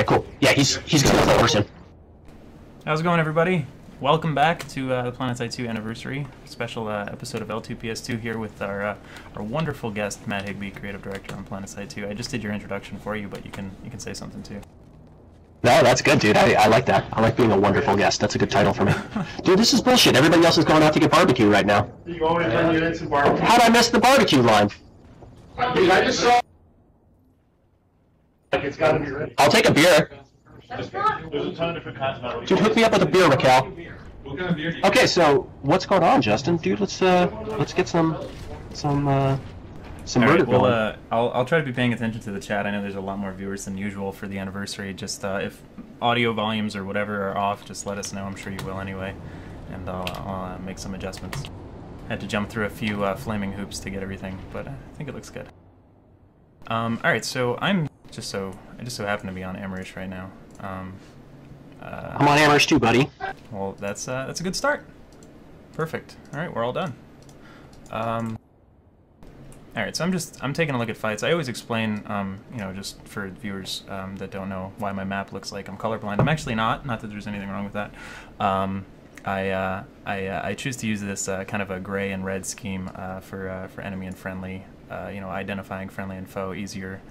Cool. Yeah, he's gonna play person. How's it going, everybody? Welcome back to the PlanetSide 2 anniversary special episode of L2PS2 here with our wonderful guest Matt Higby, creative director on PlanetSide 2. I just did your introduction for you, but you can say something too. No, that's good, dude. I like that. I like being a wonderful guest. That's a good title for me. Dude, this is bullshit. Everybody else is going out to get barbecue right now. You always run units and barbecue. How'd I miss the barbecue line? Dude, I just saw. Like, it's gotta be ready. I'll take a beer. There's a ton of different kinds of. Dude, hook me up with a beer, Raquel. Okay, so what's going on, Justin? Dude, let's get some murder going. I'll try to be paying attention to the chat. I know there's a lot more viewers than usual for the anniversary. Just if audio volumes or whatever are off, just let us know. I'm sure you will anyway, and I'll make some adjustments. Had to jump through a few flaming hoops to get everything, but I think it looks good. All right, so I just so happen to be on Amrish right now. I'm on Amrish too, buddy. Well, that's a good start. Perfect. All right, we're all done. All right, so I'm taking a look at fights. I always explain, you know, just for viewers that don't know why my map looks like I'm colorblind. I'm actually not. Not that there's anything wrong with that. I choose to use this kind of a gray and red scheme for enemy and friendly. You know, identifying friendly and foe easier.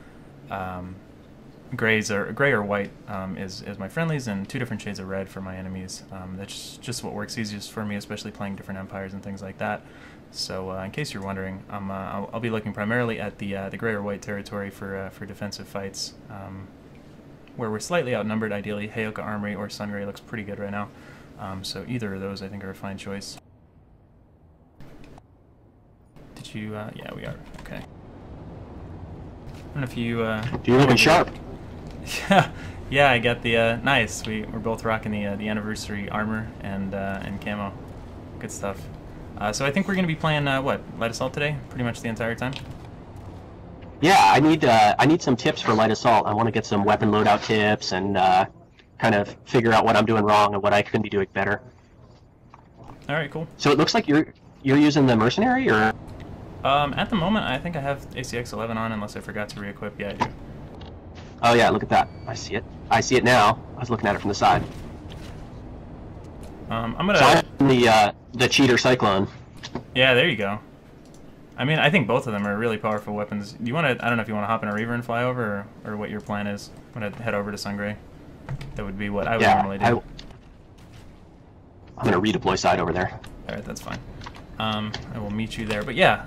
Gray or white is my friendlies, and two different shades of red for my enemies. That's just what works easiest for me, especially playing different empires and things like that. So in case you're wondering, I'll be looking primarily at the gray or white territory for defensive fights, where we're slightly outnumbered. Ideally, Heyoka Armory or Sungray looks pretty good right now. So either of those I think are a fine choice. Did you? Yeah, we are. Okay. I don't know if you. You're looking sharp. Yeah, I got the nice. We're both rocking the anniversary armor and camo. Good stuff. So I think we're gonna be playing what, light assault today, pretty much the entire time. Yeah, I need some tips for light assault. I want to get some weapon loadout tips and kind of figure out what I'm doing wrong and what I can be doing better. All right, cool. So it looks like you're using the mercenary, or? At the moment, I think I have ACX-11 on, unless I forgot to re-equip. Yeah, I do. Oh yeah, look at that. I see it. I see it now. I was looking at it from the side. I'm gonna. So I'm the cheater Cyclone. Yeah, there you go. I mean, I think both of them are really powerful weapons. Do you want to? I don't know if you want to hop in a Reaver and fly over, or what your plan is. Want to head over to Sungray? That would be what I would normally do. I'm gonna redeploy side over there. All right, that's fine. I will meet you there. But yeah,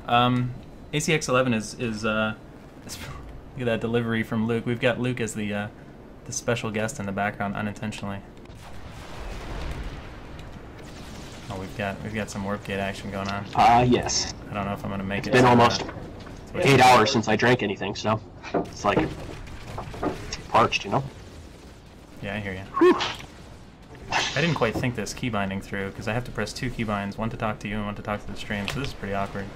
ACX-11 is look at that delivery from Luke. We've got Luke as the special guest in the background unintentionally. Oh, we've got some warp gate action going on. Yes. I don't know if I'm gonna make it. It's been almost 8 hours since I drank anything, so it's like parched, you know. Yeah, I hear you. Whew. I didn't quite think this key binding through because I have to press 2 keybinds, one to talk to you and one to talk to the stream. So this is pretty awkward.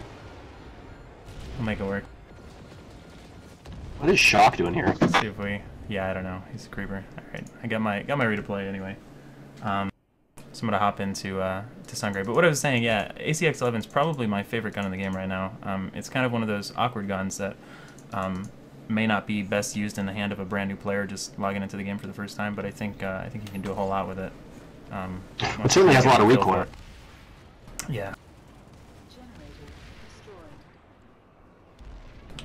We'll make it work. What is Shock doing here? Let's see if we. Yeah, I don't know. He's a creeper. All right, I got my redeploy anyway. So I'm gonna hop into to Sungray. But what I was saying, yeah, ACX-11 is probably my favorite gun in the game right now. It's kind of one of those awkward guns that may not be best used in the hand of a brand new player just logging into the game for the first time. But I think you can do a whole lot with it. It certainly has a lot of recoil. Yeah.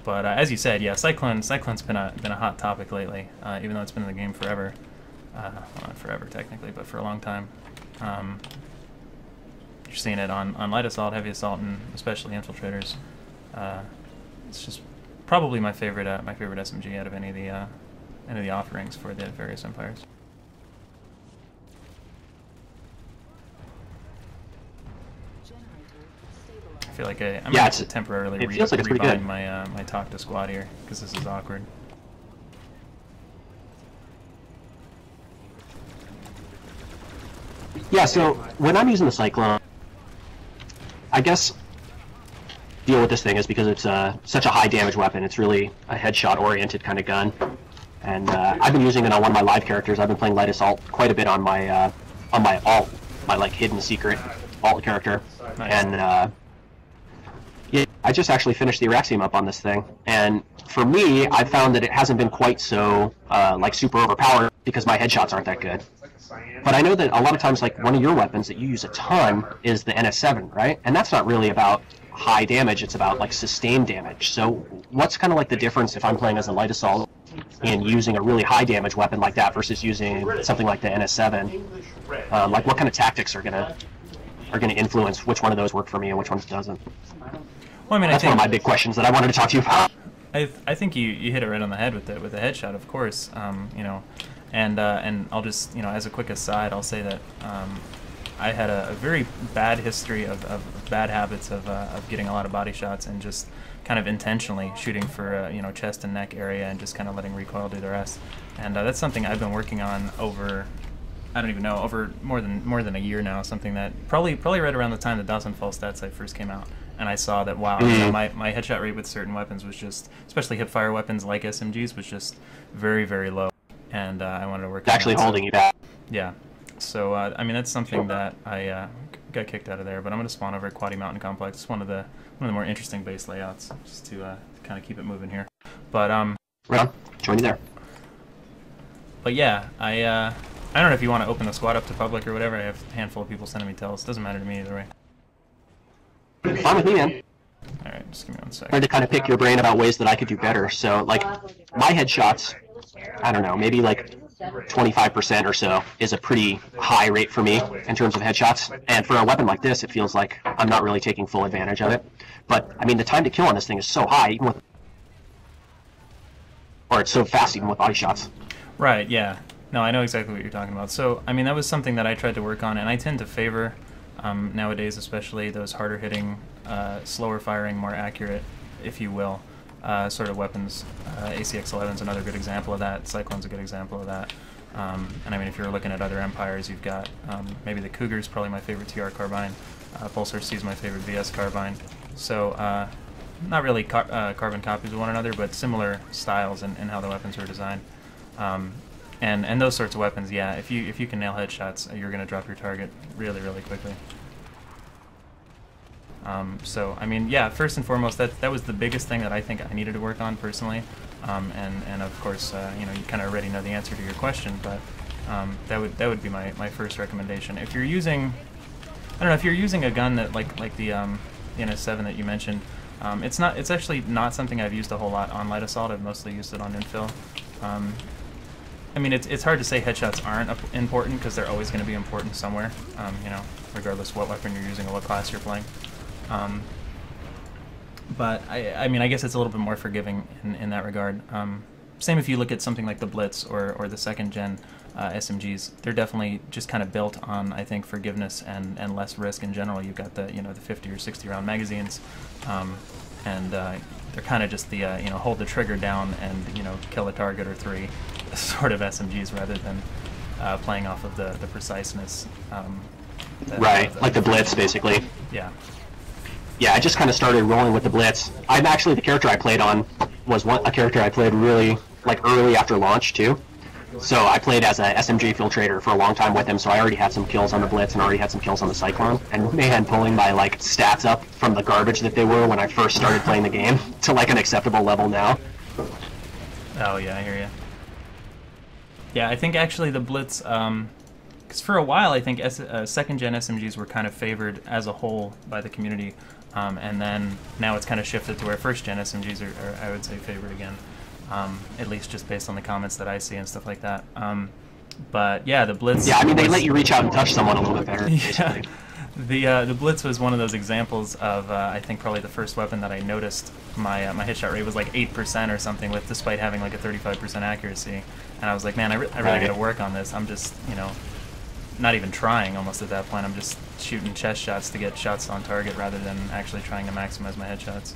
But as you said, yeah, Cyclone's been a hot topic lately, even though it's been in the game forever. Well, not forever technically, but for a long time. You're seeing it on light assault, heavy assault, and especially infiltrators. It's just probably my favorite SMG out of any of the offerings for the various empires. I feel like I'm going to temporarily rebind my talk to squad here, because this is awkward. Yeah, so when I'm using the Cyclone, I guess deal with this thing is because it's such a high damage weapon. It's really a headshot oriented kind of gun, and I've been using it on one of my live characters. I've been playing light assault quite a bit on my alt, my like hidden secret alt character, nice. And yeah, I just actually finished the Iraxium up on this thing, and for me, I found that it hasn't been quite so like super overpowered because my headshots aren't that good. But I know that a lot of times, like one of your weapons that you use a ton is the NS7, right? And that's not really about high damage; it's about like sustained damage. So, what's kind of like the difference if I'm playing as a light assault in using a really high damage weapon like that versus using something like the NS7? Like, what kind of tactics are gonna influence which one of those work for me and which ones doesn't? Well, I mean, that's one of my big questions that I wanted to talk to you about. I think you hit it right on the head with the headshot, of course. You know, and I'll just, you know, as a quick aside, I'll say that I had a very bad history of bad habits of getting a lot of body shots and just kind of intentionally shooting for you know, chest and neck area and just kind of letting recoil do the rest. And that's something I've been working on over, I don't even know, over more than a year now. Something that probably right around the time the Dawson Fall stat site first came out. And I saw that, wow, you know, my headshot rate with certain weapons was just, especially hip-fire weapons like SMGs, was just very, very low. And I wanted to work on actually that. Holding you back. Yeah. So, I mean, that's something that I got kicked out of there. But I'm going to spawn over at Quaddy Mountain Complex. It's one of the more interesting base layouts, just to kind of keep it moving here. But, Right on. Join you there. But yeah, I don't know if you want to open the squad up to public or whatever. I have a handful of people sending me tells. Doesn't matter to me either way. Fine with me, man. Alright, just give me 1 second. Trying to kind of pick your brain about ways that I could do better. So, like, my headshots, I don't know, maybe like 25% or so is a pretty high rate for me in terms of headshots. And for a weapon like this, it feels like I'm not really taking full advantage of it. But, I mean, the time to kill on this thing is so high, even with... Or it's so fast even with body shots. Right, yeah. No, I know exactly what you're talking about. So, I mean, that was something that I tried to work on, and I tend to favor... nowadays, especially those harder hitting, slower firing, more accurate, if you will, sort of weapons. ACX-11 is another good example of that. Cyclone's a good example of that. And I mean, if you're looking at other empires, you've got maybe the Cougar's probably my favorite TR carbine. Pulsar C is my favorite VS carbine. So not really carbon copies of one another, but similar styles in how the weapons were designed. And those sorts of weapons, yeah, if you can nail headshots, you're going to drop your target really, really quickly. So, I mean, yeah, first and foremost, that was the biggest thing that I think I needed to work on personally. And of course, you know, you kind of already know the answer to your question, but that would be my first recommendation. If you're using, I don't know, if you're using a gun that like the NS7 that you mentioned, it's actually not something I've used a whole lot on light assault. I've mostly used it on infill. I mean, it's hard to say headshots aren't important because they're always going to be important somewhere, you know, regardless what weapon you're using or what class you're playing. But I mean, I guess it's a little bit more forgiving in that regard. Same if you look at something like the Blitz or the second gen SMGs. They're definitely just kind of built on, I think, forgiveness and less risk in general. You've got the the 50 or 60 round magazines, and they're kind of just the you know, hold the trigger down and kill a target or three sort of SMGs rather than playing off of the preciseness. Right, like the Blitz, basically. Yeah. Yeah, I just kind of started rolling with the Blitz. I'm actually, the character I played on was a character I played really, like, early after launch, too. So I played as a SMG Filtrator for a long time with him, so I already had some kills on the Blitz and already had some kills on the Cyclone. And man, pulling my, like, stats up from the garbage that they were when I first started playing the game to, like, an acceptable level now. Oh, yeah, I hear you. Yeah, I think actually the Blitz, because for a while I think second-gen SMGs were kind of favored as a whole by the community, and then now it's kind of shifted to where first-gen SMGs are, I would say, favored again, at least just based on the comments that I see and stuff like that. But yeah, the Blitz... Yeah, I mean, they let you reach out and touch someone a little bit better, basically. Yeah, the Blitz was one of those examples of, I think, probably the first weapon that I noticed my my headshot rate was like 8% or something with, despite having like a 35% accuracy. And I was like, man, I really got to work on this. I'm just, not even trying almost at that point. I'm just shooting chest shots to get shots on target rather than actually trying to maximize my headshots.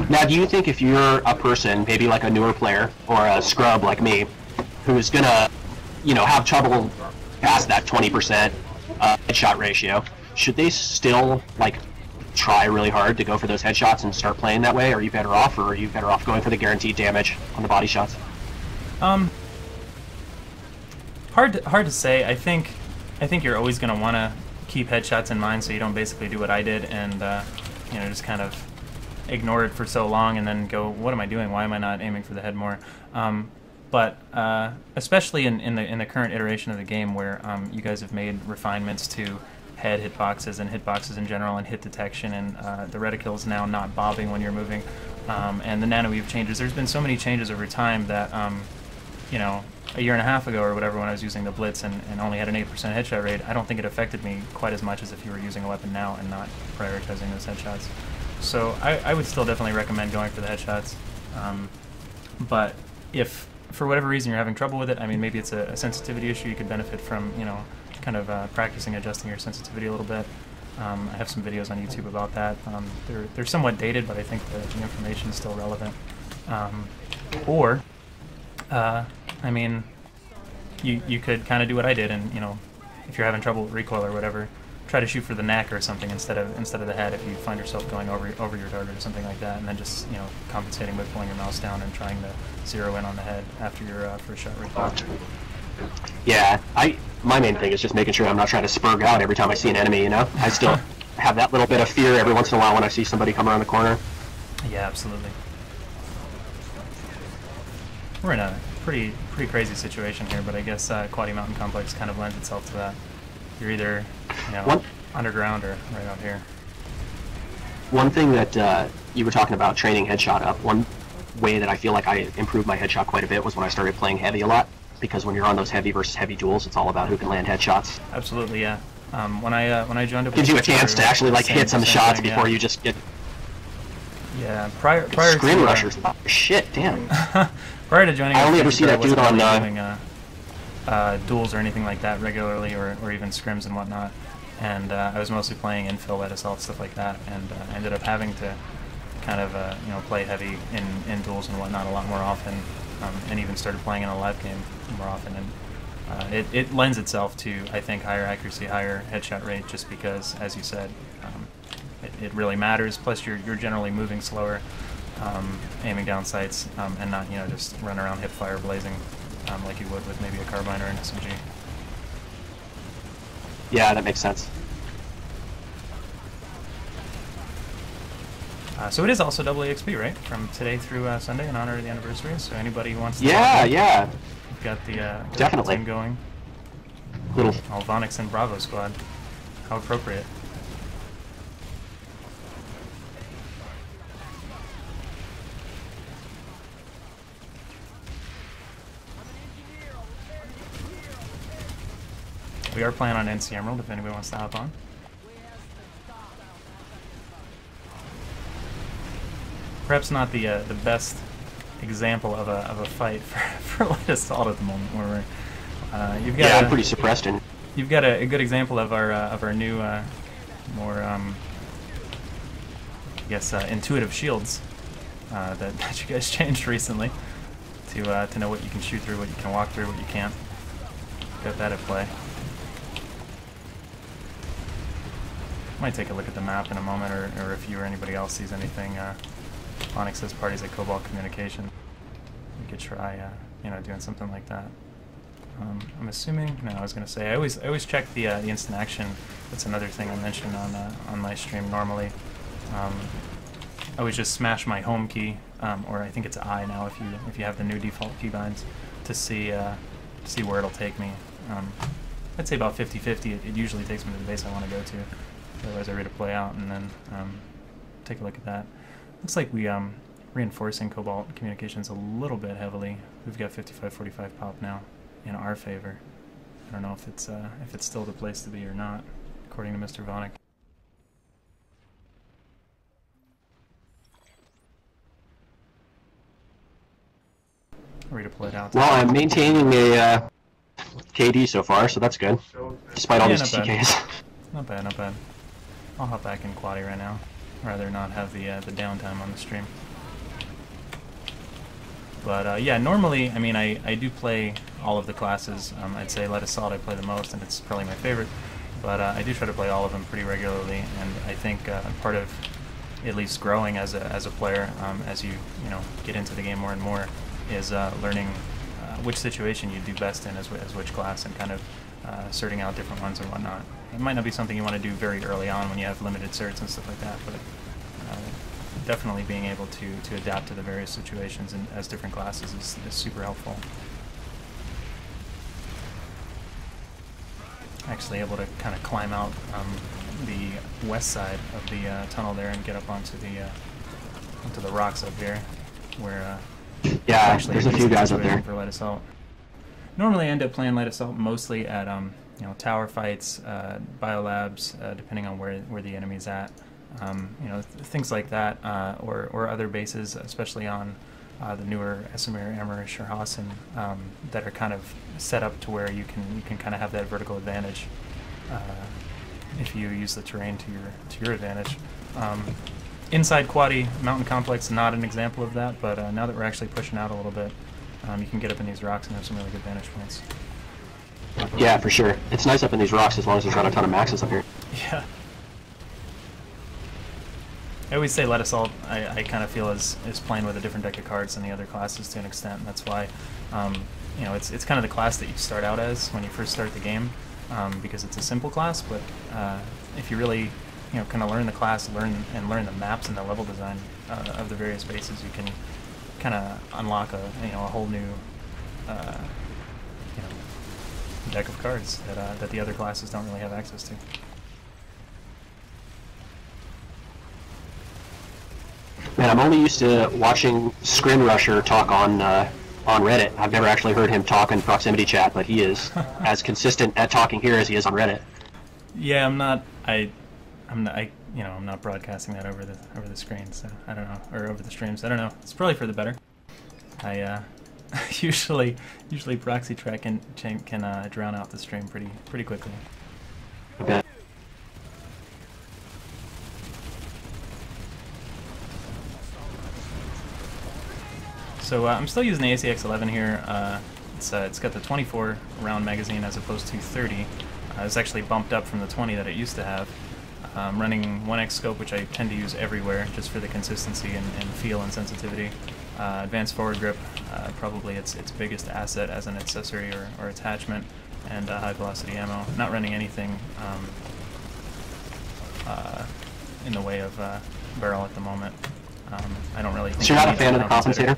Now, do you think if you're a person, maybe like a newer player or a scrub like me, who's gonna, have trouble past that 20% headshot ratio, should they still like try really hard to go for those headshots and start playing that way? Or are you better off, or are you better off going for the guaranteed damage on the body shots? Hard to say. I think you're always going to want to keep headshots in mind so you don't basically do what I did and you know, just kind of ignore it for so long and then go, what am I doing? Why am I not aiming for the head more? But especially in the current iteration of the game where you guys have made refinements to head hitboxes and hitboxes in general and hit detection and the reticule now not bobbing when you're moving and the nanoweave changes. There's been so many changes over time that you know, a year and a half ago or whatever when I was using the Blitz and only had an 8% headshot rate, I don't think it affected me quite as much as if you were using a weapon now and not prioritizing those headshots. So I would still definitely recommend going for the headshots. But if for whatever reason you're having trouble with it, I mean, maybe it's a sensitivity issue, you could benefit from, you know, kind of practicing adjusting your sensitivity a little bit. I have some videos on YouTube about that. They're somewhat dated, but I think the information is still relevant. I mean, you could kind of do what I did, and you know, if you're having trouble with recoil or whatever, try to shoot for the neck or something instead of the head if you find yourself going over your target or something like that, and then just, you know, compensating by pulling your mouse down and trying to zero in on the head after your first shot recoil. Yeah, my main thing is just making sure I'm not trying to spurg out every time I see an enemy, you know? I still have that little bit of fear every once in a while when I see somebody come around the corner. Yeah, absolutely. We're in a pretty crazy situation here, but I guess Quaddy Mountain Complex kind of lends itself to that. You're either, you know, underground or right out here. One thing that you were talking about training headshot up, one way that I feel like I improved my headshot quite a bit was when I started playing heavy a lot, because when you're on those heavy versus heavy duels, it's all about who can land headshots. Absolutely, yeah. When I joined up, gives you a chance to actually like hit some shots before you just get. Yeah, prior Screen to rushers. Oh, shit, damn. Prior to joining, I only ever see that dude on doing duels or anything like that regularly, or even scrims and whatnot. And I was mostly playing infill, let assault, stuff like that, and I ended up having to kind of you know, play heavy in duels and whatnot a lot more often, and even started playing in a live game more often. And it lends itself to, I think, higher accuracy, higher headshot rate, just because, as you said, it really matters. Plus, you're generally moving slower, aiming down sights, and not, you know, just run around hip fire blazing like you would with maybe a carbine or an SMG. Yeah, that makes sense. So it is also double EXP, right? From today through Sunday in honor of the anniversary. So anybody who wants to yeah. We've got the definitely team going. Little All Vonix and Bravo squad. How appropriate. We are playing on ItZMuRdA if anybody wants to hop on. Perhaps not the best example of a fight for light assault at the moment, where we're you've got I'm pretty suppressed in. You've got a good example of our new more I guess intuitive shields that you guys changed recently to know what you can shoot through, what you can walk through, what you can't. Got that at play. Might take a look at the map in a moment, or if you or anybody else sees anything. Onyx says parties at Cobalt Communication. We could try, you know, doing something like that. I'm assuming. No, I was gonna say I always check the instant action. That's another thing I mentioned on my stream normally. I always just smash my home key, or I think it's I now if you have the new default keybinds, to see where it'll take me. I'd say about 50-50. It usually takes me to the base I want to go to. Otherwise, I read a play out and then take a look at that. Looks like we reinforcing Cobalt Communications a little bit heavily. We've got 55-45 pop now in our favor. I don't know if it's still the place to be or not, according to Mr. Vonick. Read a play out. Well, I'm maintaining a KD so far, so that's good. Despite all these TKs. Not bad, not bad. I'll hop back in Quaddy right now. Rather not have the downtime on the stream. But yeah, normally, I mean, I do play all of the classes. I'd say Light Assault I play the most, and it's probably my favorite. But I do try to play all of them pretty regularly, and I think part of at least growing as a player, as you get into the game more and more, is learning which situation you do best in as which class, and kind of sorting out different ones and whatnot. it might not be something you want to do very early on when you have limited certs and stuff like that, but definitely being able to adapt to the various situations and as different classes is super helpful. Actually able to kind of climb out the west side of the tunnel there and get up onto the rocks up here, where yeah, there's a few guys up there for light assault. Normally, I end up playing light assault mostly at you know, tower fights, biolabs, depending on where the enemy's at. You know, things like that, or other bases, especially on the newer ItZMuRdA, Amurish, or Hassan, that are kind of set up to where you can kind of have that vertical advantage if you use the terrain to your advantage. Inside Quadi Mountain Complex, not an example of that, but now that we're actually pushing out a little bit, you can get up in these rocks and have some really good vantage points. Yeah, for sure. It's nice up in these rocks as long as there's not a ton of maxes up here. Yeah. I always say Light Assault, I kind of feel is playing with a different deck of cards than the other classes to an extent, and that's why, you know, it's kind of the class that you start out as when you first start the game, because it's a simple class, but if you really, you know, kind of learn the class, learn the maps and the level design of the various bases, you can kind of unlock a whole new deck of cards that the other classes don't really have access to. Man, I'm only used to watching Scrim Rusher talk on Reddit. I've never actually heard him talk in proximity chat, but he is as consistent at talking here as he is on Reddit. Yeah, I'm not broadcasting that over the screen, so I don't know, or over the streams. I don't know. It's probably for the better. I usually proxy track can drown out the stream pretty quickly. Okay. So I'm still using the ACX-11 here. It's got the 24 round magazine as opposed to 30. It's actually bumped up from the 20 that it used to have. I'm running 1x scope, which I tend to use everywhere just for the consistency and feel and sensitivity. Advanced forward grip, probably its biggest asset as an accessory or attachment, and high velocity ammo. Not running anything in the way of barrel at the moment. I don't really think. So you're not a fan of the compensator?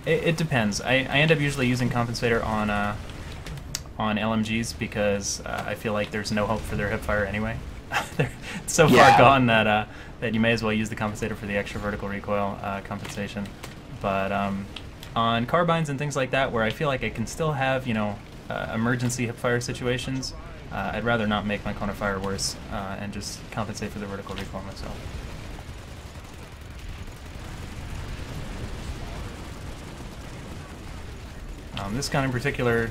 It depends. I end up usually using compensator on LMGs because I feel like there's no hope for their hipfire anyway. They're so far gone that you may as well use the compensator for the extra vertical recoil compensation. But on carbines and things like that, where I feel like I can still have emergency hipfire situations, I'd rather not make my cone of fire worse and just compensate for the vertical recoil myself. This gun in particular,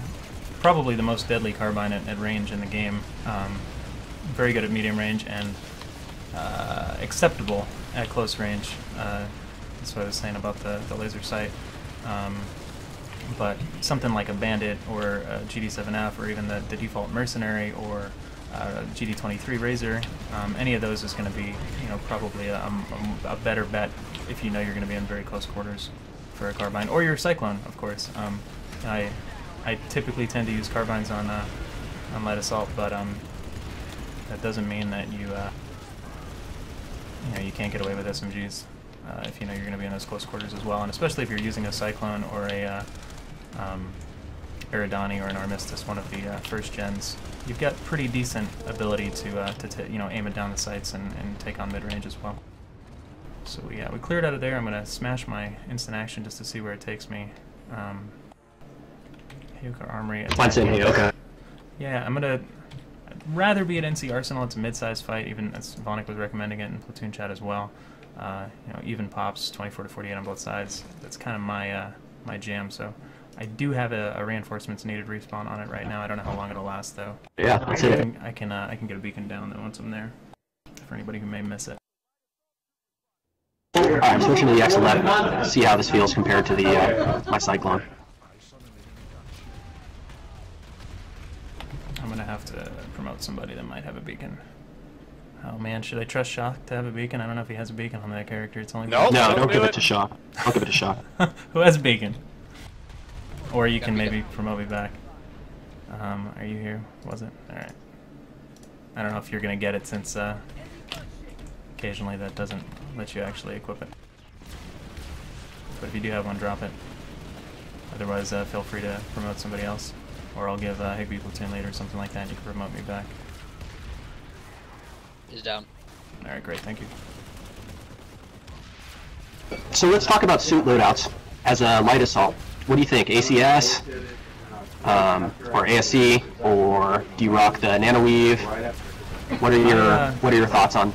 probably the most deadly carbine at range in the game. Very good at medium range and acceptable at close range. That's what I was saying about the laser sight. But something like a Bandit or a GD7F or even the default Mercenary or GD23 Razor, any of those is going to be probably a better bet if you know you're going to be in very close quarters for a carbine, or your Cyclone, of course. I typically tend to use carbines on light assault, but that doesn't mean that you can't get away with SMGs if you know you're going to be in those close quarters as well, and especially if you're using a Cyclone or a Eridani or an Armistice, one of the first gens. You've got pretty decent ability to aim it down the sights and take on mid range as well. So yeah, we cleared out of there. I'm going to smash my instant action just to see where it takes me. Hyoka Armory. Mine's in Hyoka. Yeah, I'd rather be at NC Arsenal. It's a mid-sized fight, even as Vonic was recommending it in Platoon chat as well. Even pops, 24 to 48 on both sides. That's kind of my jam. So I do have a reinforcements needed respawn on it right now. I don't know how long it'll last though. Yeah, that's it. I can get a beacon down though once I'm there. For anybody who may miss it. Alright, switching to the X11. See how this feels compared to the my Cyclone. I'm gonna have to promote somebody that might have a beacon. Oh man, should I trust Shock to have a beacon? I don't know if he has a beacon on that character. It's only no, don't give it to Shock. Don't give it to Shock. Who has a beacon? Or you can maybe promote me back. Are you here? Was it? Alright. I don't know if you're going to get it since occasionally that doesn't let you actually equip it. But if you do have one, drop it. Otherwise, feel free to promote somebody else. Or I'll give Higby platoon leader or something like that, and you can promote me back. He's down. Alright, great, thank you. So let's talk about suit loadouts as a light assault. What do you think? ACS? Or ASC? Or do you rock the nanoweave? What are your thoughts on?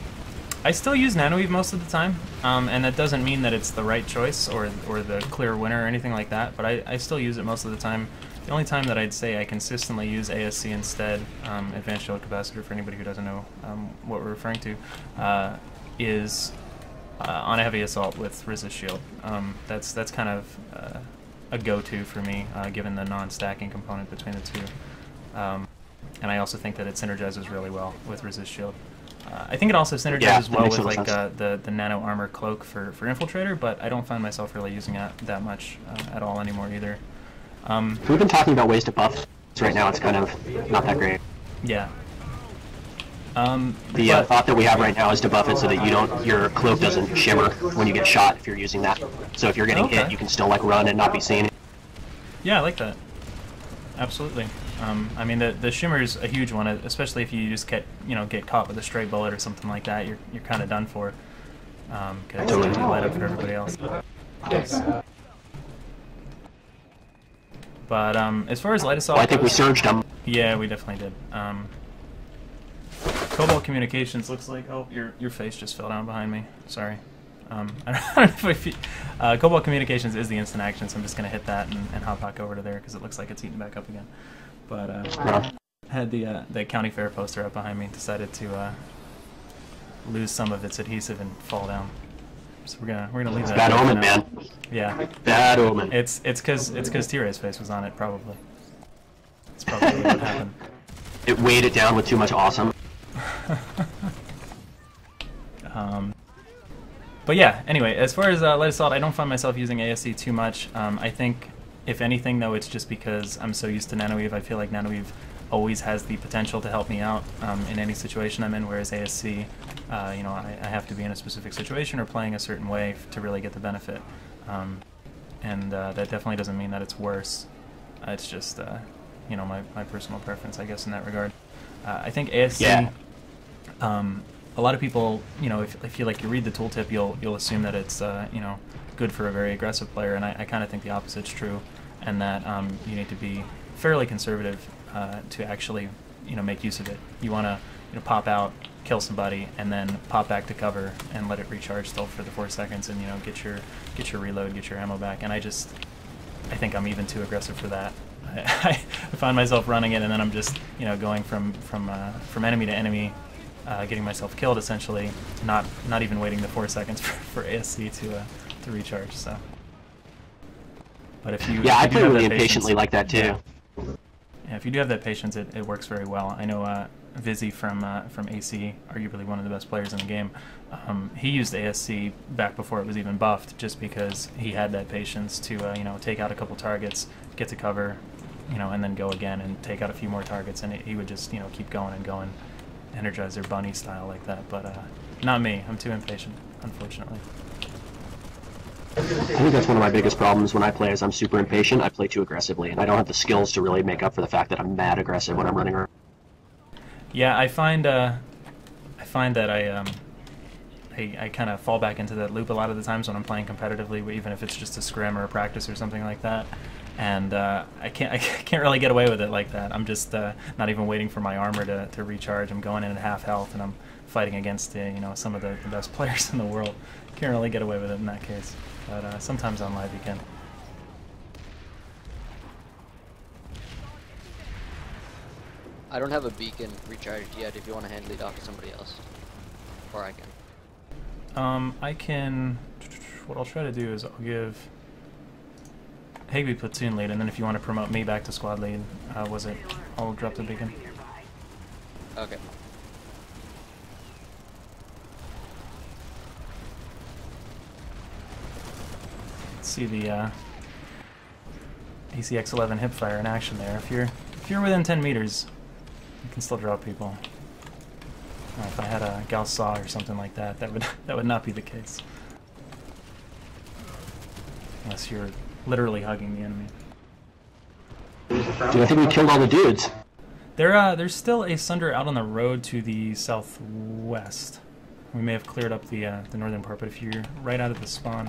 I still use nanoweave most of the time, and that doesn't mean that it's the right choice or the clear winner or anything like that, but I still use it most of the time. The only time that I'd say I consistently use ASC instead, advanced shield capacitor for anybody who doesn't know what we're referring to, is on a heavy assault with resist shield. That's kind of a go-to for me, given the non-stacking component between the two. And I also think that it synergizes really well with resist shield. I think it also synergizes well with like the nano armor cloak for infiltrator, but I don't find myself really using it that much at all anymore either. We've been talking about ways to buff. So right now it's kind of not that great. Yeah. The thought that we have right now is to buff it so that your cloak doesn't shimmer when you get shot if you're using that. So if you're getting hit, you can still like run and not be seen. Yeah, I like that. Absolutely. I mean, the shimmer's a huge one, especially if you just get caught with a stray bullet or something like that. You're kind of done for. Because you light up for everybody else. But as far as light assault, I think we surged them. Yeah, we definitely did. Cobalt Communications looks like. Oh, your face just fell down behind me. Sorry. I don't know if Cobalt Communications is the instant action, so I'm just gonna hit that and hop back over to there because it looks like it's heating back up again. But had the county fair poster up behind me. Decided to lose some of its adhesive and fall down. So we're gonna leave that. Bad omen, man. Yeah. Bad omen. It's because T-Ray's face was on it, probably. That's probably what happened. It weighed it down with too much awesome. But yeah, anyway, as far as light assault, I don't find myself using ASC too much. I think, if anything, though, it's just because I'm so used to nanoweave. I feel like nanoweave always has the potential to help me out in any situation I'm in, whereas ASC, I have to be in a specific situation or playing a certain way to really get the benefit. And that definitely doesn't mean that it's worse. It's just, my personal preference, I guess, in that regard. I think ASC, a lot of people, if you you read the tooltip, you'll assume that it's, good for a very aggressive player, and I kind of think the opposite's true, and that you need to be fairly conservative to actually, make use of it. You want to, pop out, kill somebody, and then pop back to cover and let it recharge still for the 4 seconds, and get your reload, get your ammo back. And I think I'm even too aggressive for that. I find myself running it, and then I'm just, going from enemy to enemy, getting myself killed essentially, not even waiting the 4 seconds for ASC to recharge. So, but if you I play really impatiently like that too. Yeah, if you do have that patience, it works very well. I know Vizzy from AC, arguably one of the best players in the game, he used ASC back before it was even buffed, just because he had that patience to take out a couple targets, get to cover, and then go again and take out a few more targets, and he would just keep going and going, Energizer Bunny style like that. But not me. I'm too impatient, unfortunately. I think that's one of my biggest problems when I play is I'm super impatient. I play too aggressively, and I don't have the skills to really make up for the fact that I'm mad aggressive when I'm running around. Yeah, I find that I kind of fall back into that loop a lot of the times when I'm playing competitively, even if it's just a scrim or a practice or something like that. And I can't really get away with it like that. I'm just not even waiting for my armor to recharge. I'm going in at half health, and I'm fighting against some of the best players in the world. Can't really get away with it in that case. But sometimes on live you can. I don't have a beacon recharged yet if you want to hand lead off to somebody else. Or I can. I can... What I'll try to do is I'll give Higby platoon lead, and then if you want to promote me back to squad lead, I'll drop the beacon. Okay. See the ACX-11 hipfire in action there. If you're within 10 meters, you can still drop people. If I had a Gauss saw or something like that, that would not be the case. Unless you're literally hugging the enemy. Dude, I think we killed all the dudes. There's still a Sunder out on the road to the southwest. We may have cleared up the northern part, but if you're right out of the spawn,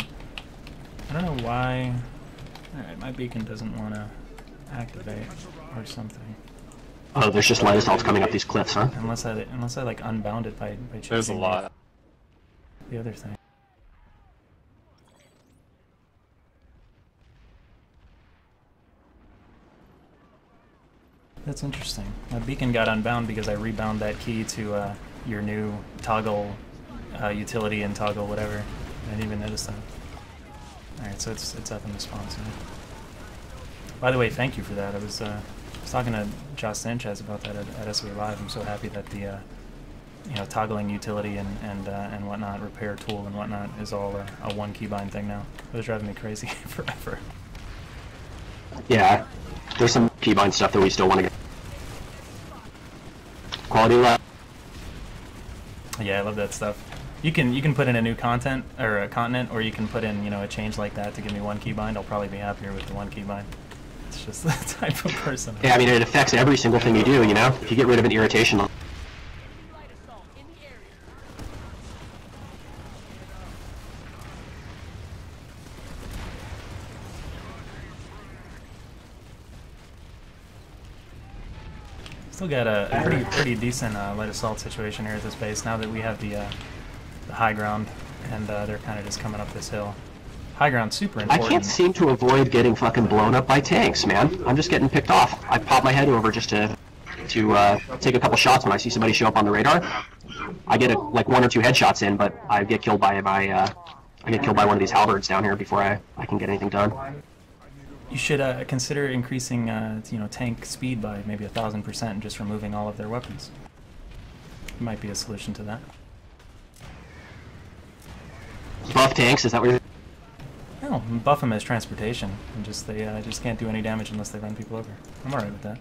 I don't know why. Alright, my beacon doesn't want to activate or something. Oh, there's just light assaults coming up these cliffs, huh? Unless I like unbound it by changing There's a lot. the other thing. That's interesting. My beacon got unbound because I rebound that key to your new toggle utility and toggle whatever. I didn't even notice that. Alright, so it's up in the spawn zone. By the way, thank you for that. I was talking to Josh Sanchez about that at SOE Live. I'm so happy that the you know, toggling utility and whatnot, repair tool and whatnot is all a one keybind thing now. It was driving me crazy forever. Yeah, there's some keybind stuff that we still want to get. Quality lab. Yeah, I love that stuff. You can put in a new content or a continent, or you can put in, you know, a change like that to give me one keybind. I'll probably be happier with the one keybind. It's just the type of person. Yeah, I mean, it affects every single thing you do, you know? If you get rid of an irritation. Still got a pretty decent light assault situation here at this base now that we have the high ground, and they're kind of just coming up this hill. High ground's super important. I can't seem to avoid getting fucking blown up by tanks, man. I'm just getting picked off. I pop my head over just to take a couple shots when I see somebody show up on the radar. I get like 1 or 2 headshots in, but I get killed by one of these halberds down here before I can get anything done. You should consider increasing you know, tank speed by maybe 1,000% and just removing all of their weapons. Might be a solution to that. Buff tanks, is that what you're... No, buff them as transportation, and just they just can't do any damage unless they run people over. I'm alright with that.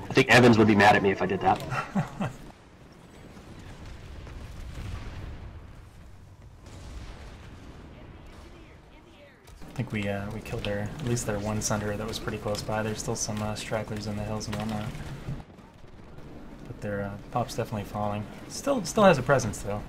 I think Evans would be mad at me if I did that. I think we killed at least their one Sunder that was pretty close by. There's still some stragglers in the hills and whatnot. But their pop's definitely falling. Still has a presence though.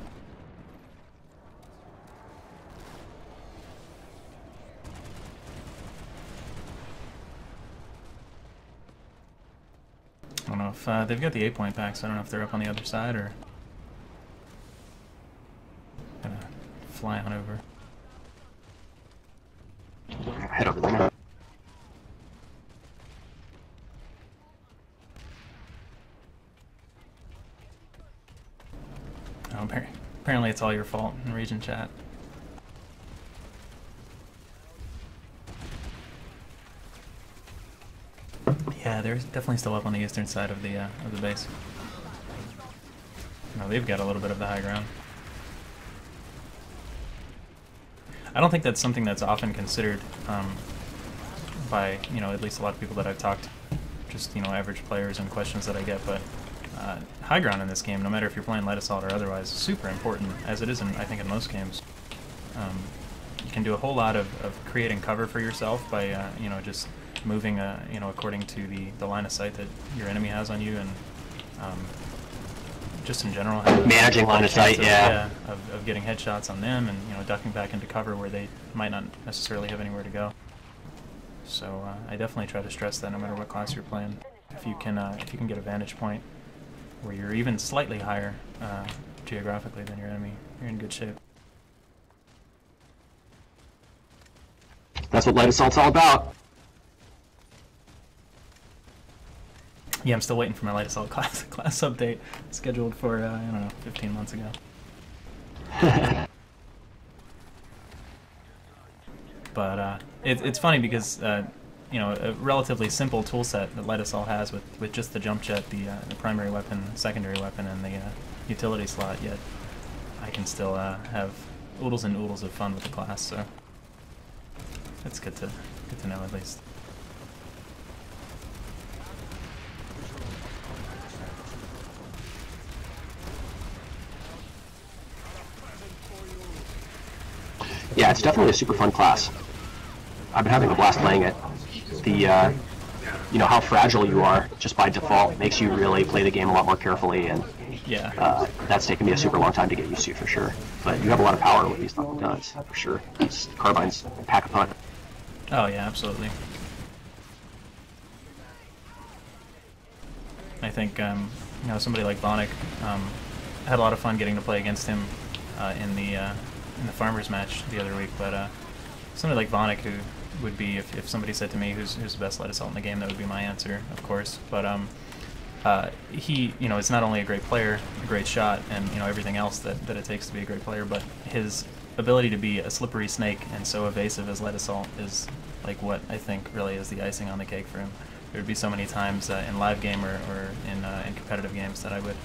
I don't know if they've got the 8-point pack, so I don't know if they're up on the other side or gonna fly on over. Head over there now. Oh, apparently it's all your fault in region chat. Yeah, they're definitely still up on the eastern side of the base. No, they've got a little bit of the high ground. I don't think that's something that's often considered by, you know, at least a lot of people that I've talked to, just, you know, average players and questions that I get, but high ground in this game, no matter if you're playing light assault or otherwise, is super important, as it is, I think, in most games. You can do a whole lot of creating cover for yourself by, you know, just moving, you know, according to the line of sight that your enemy has on you, and just in general, managing line of sight, yeah. Of getting headshots on them, and, you know, ducking back into cover where they might not necessarily have anywhere to go. So I definitely try to stress that no matter what class you're playing. If you can get a vantage point where you're even slightly higher geographically than your enemy, you're in good shape. That's what light assault's all about. Yeah, I'm still waiting for my light assault class update, scheduled for I don't know, 15 months ago. But it's funny because you know, a relatively simple tool set that light assault has with just the jump jet, the primary weapon, secondary weapon, and the utility slot. Yet I can still have oodles and oodles of fun with the class. So that's good to know at least. Yeah, it's definitely a super fun class. I've been having a blast playing it. The you know, how fragile you are just by default makes you really play the game a lot more carefully, and Yeah. that's taken me a super long time to get used to, for sure. But you have a lot of power with these guns, for sure. These carbines pack a punch. Oh yeah, absolutely. I think you know, somebody like Vonik, I had a lot of fun getting to play against him in the farmers match the other week. But somebody like Vonik, who would be, if somebody said to me who's the best lead assault in the game, that would be my answer, of course. But he, you know, is not only a great player, a great shot, and you know, everything else that it takes to be a great player, but his ability to be a slippery snake and so evasive as lead assault is like what I think really is the icing on the cake for him. There would be so many times in live game or in competitive games that I would,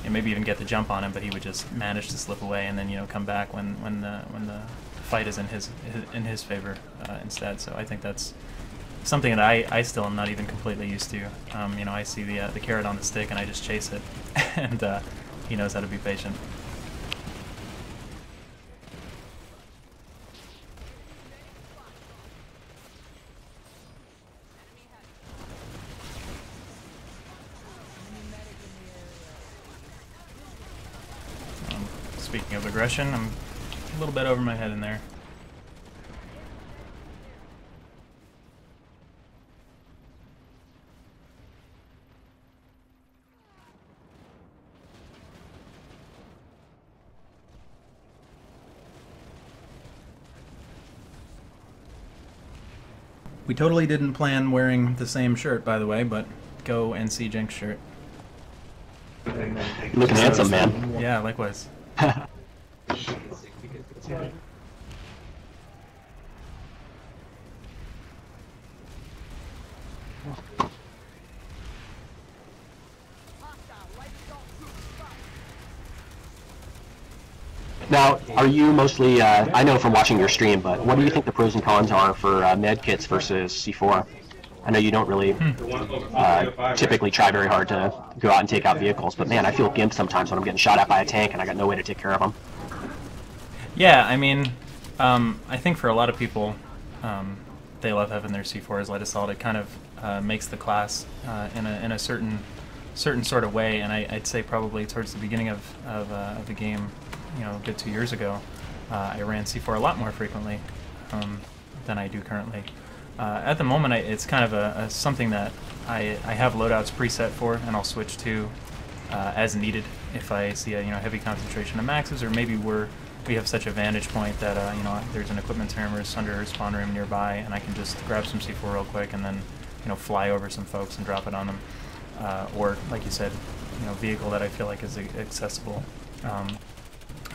you know, maybe even get the jump on him, but he would just manage to slip away and then, you know, come back when the fight is in his favor instead. So I think that's something that I still am not even completely used to. You know, I see the carrot on the stick and I just chase it, and he knows how to be patient. Speaking of aggression, I'm a little bit over my head in there. We totally didn't plan wearing the same shirt, by the way, but go NC Jinx shirt. You're looking handsome, man. Yeah, likewise. Now, are you mostly, I know from watching your stream, but what do you think the pros and cons are for medkits versus C4? I know you don't really typically try very hard to go out and take out vehicles, but man, I feel gimped sometimes when I'm getting shot at by a tank and I got no way to take care of them. Yeah, I mean, I think for a lot of people, they love having their C4 as light assault. It kind of makes the class in a certain sort of way, and I'd say probably towards the beginning of the game, you know, a good 2 years ago, I ran C4 a lot more frequently than I do currently. At the moment, it's kind of something that I have loadouts preset for, and I'll switch to as needed if I see a, you know, heavy concentration of maxes, or maybe we have such a vantage point that you know, there's an equipment terminus under a spawn room nearby, and I can just grab some C4 real quick and then, you know, fly over some folks and drop it on them, or like you said, you know, vehicle that I feel like is accessible.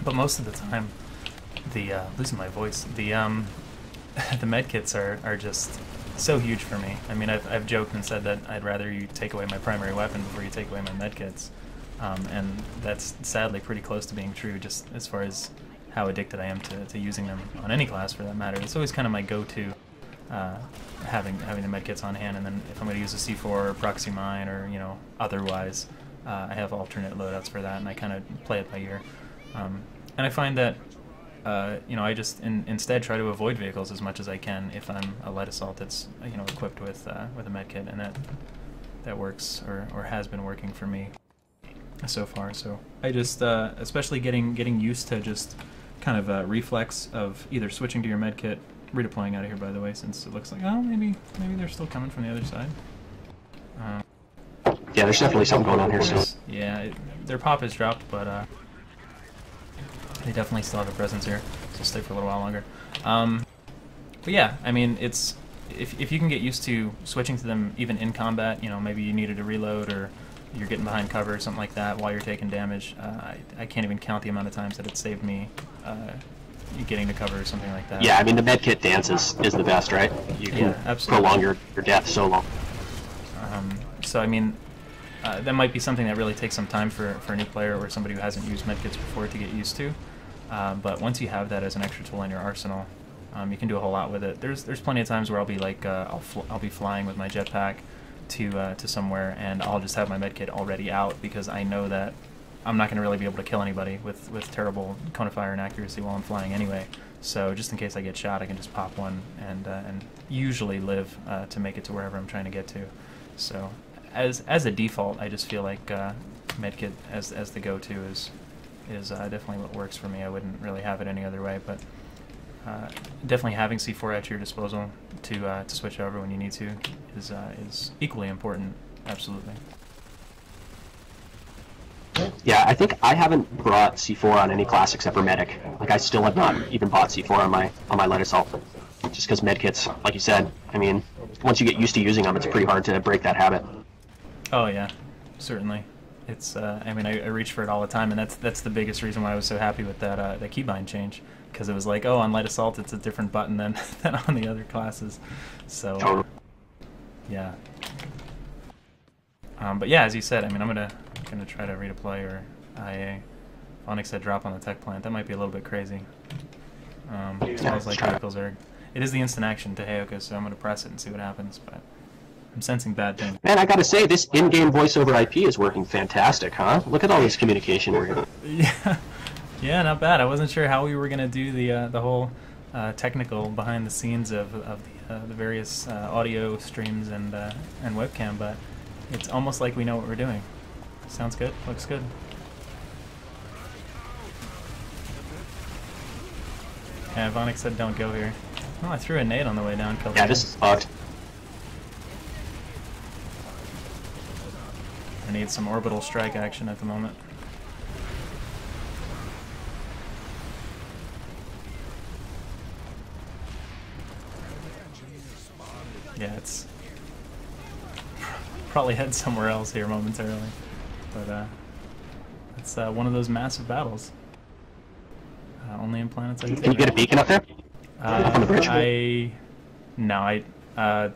But most of the time, losing my voice, the medkits are just so huge for me. I mean, I've joked and said that I'd rather you take away my primary weapon before you take away my medkits, and that's sadly pretty close to being true, just as far as how addicted I am to using them on any class for that matter. It's always kind of my go-to, having the medkits on hand, and then if I'm going to use a C4 or proxy mine or, you know, otherwise, I have alternate loadouts for that, and I kind of play it by ear. And I find that you know, I just instead try to avoid vehicles as much as I can if I'm a light assault that's, you know, equipped with a medkit, and that works or has been working for me so far. So I just especially getting used to just kind of a reflex of either switching to your medkit, redeploying out of here, by the way, since it looks like, oh, maybe they're still coming from the other side. Yeah, there's definitely something going on here still. Yeah, their pop is dropped, but they definitely still have a presence here, so stay for a little while longer. But yeah, I mean, it's if you can get used to switching to them even in combat, you know, maybe you needed to reload or you're getting behind cover or something like that while you're taking damage. I can't even count the amount of times that it saved me getting to cover or something like that. Yeah, I mean, the medkit dance is the best, right? You can prolong your death so long. So I mean, that might be something that really takes some time for a new player or somebody who hasn't used medkits before to get used to. But once you have that as an extra tool in your arsenal, you can do a whole lot with it. There's plenty of times where I'll be like, I'll be flying with my jetpack to somewhere, and I'll just have my medkit already out because I know that I'm not going to really be able to kill anybody with terrible cone of fire and accuracy while I'm flying anyway. So just in case I get shot, I can just pop one and usually live to make it to wherever I'm trying to get to. So as a default, I just feel like Medkit as the go-to is definitely what works for me. I wouldn't really have it any other way, but definitely having C4 at your disposal to switch over when you need to is equally important. Absolutely. Yeah, I think I haven't brought C4 on any class except for Medic. Like, I still have not even bought C4 on my light assault. Just because Medkits, like you said, I mean, once you get used to using them, it's pretty hard to break that habit. Oh yeah, certainly. It's I mean, I reach for it all the time, and that's the biggest reason why I was so happy with that keybind change, because it was like, oh, on light assault it's a different button than on the other classes. So Totally. Yeah. But yeah, as you said, I mean, I'm gonna try to redeploy or IA. Vonix said drop on the tech plant. That might be a little bit crazy. It smells like vehicles are. It is the instant action to Heyoka, so I'm gonna press it and see what happens. But I'm sensing bad things. Man, I gotta say, this in-game voice over IP is working fantastic, huh? Look at all this communication we're getting. Yeah, yeah, not bad. I wasn't sure how we were gonna do the whole technical behind the scenes of the various audio streams and webcam, but it's almost like we know what we're doing. Sounds good. Looks good. Yeah, Vonix said don't go here. Oh, I threw a nade on the way down. Killed Yeah, him. this is fucked. I need some orbital strike action at the moment. Yeah, it's probably head somewhere else here momentarily, but it's one of those massive battles. Only in PlanetSide. Can you get a beacon up there? Up on the bridge? I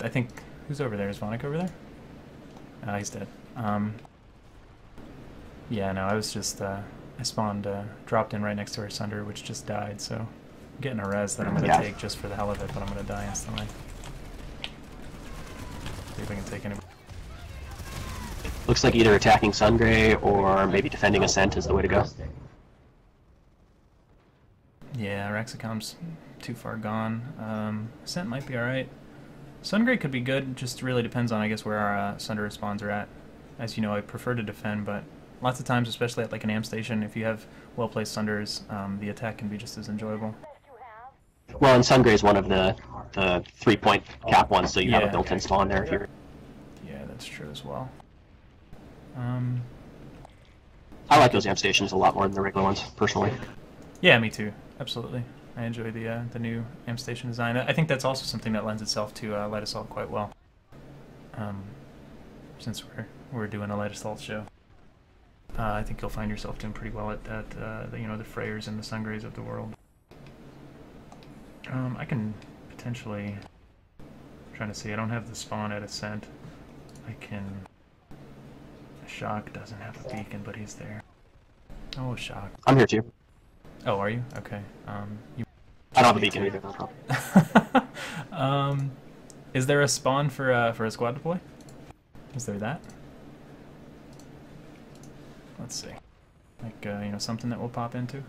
think who's over there? Is Vonik over there? He's dead. Yeah, no, I was just I spawned, dropped in right next to our Sunder, which just died. So I'm getting a res that I'm gonna take just for the hell of it, but I'm gonna die instantly. See if I can take any. Looks like either attacking Sungray or maybe defending Ascent is the way to go. Yeah, Rexicom's too far gone. Ascent might be alright. Sungray could be good, just really depends on, I guess, where our Sunder spawns are at. As you know, I prefer to defend, but lots of times, especially at like an AM station, if you have well-placed Sunders, the attack can be just as enjoyable. Well, and Sungray is one of the 3-point cap ones, so you have a built-in spawn there if you're... Yeah, that's true as well. I like those AM stations a lot more than the regular ones, personally. Yeah, me too. Absolutely. I enjoy the new AM station design. I think that's also something that lends itself to light assault quite well. Since we're doing a light assault show, I think you'll find yourself doing pretty well at the the Freyers and the Sungrays of the world. I can potentially. I'm trying to see. I don't have the spawn at Ascent. I can. Shock doesn't have a beacon, but he's there. Oh, Shock. I'm here too. Oh, are you? Okay. You. I don't have a beacon either, no problem. Is there a spawn for a squad deploy? Is there that? Let's see. Like something that we'll pop into.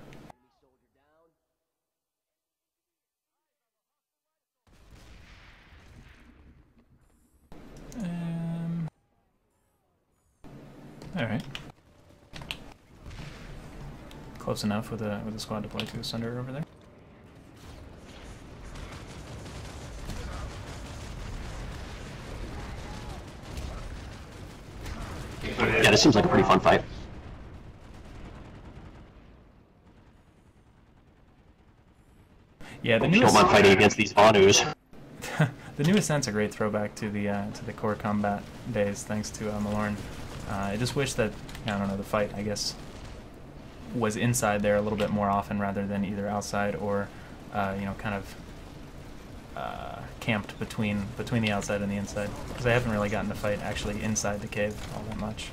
All right. Close enough with a squad deploy to a Sunder over there. Yeah, this seems like a pretty fun fight. Yeah, the You newest. don't mind fighting against these Vanus. The new Ascent's a great throwback to the core combat days, thanks to Malorn. I just wish that I don't know, the fight, I guess, was inside there a little bit more often rather than either outside or kind of camped between the outside and the inside, because I haven't really gotten to fight actually inside the cave all that much.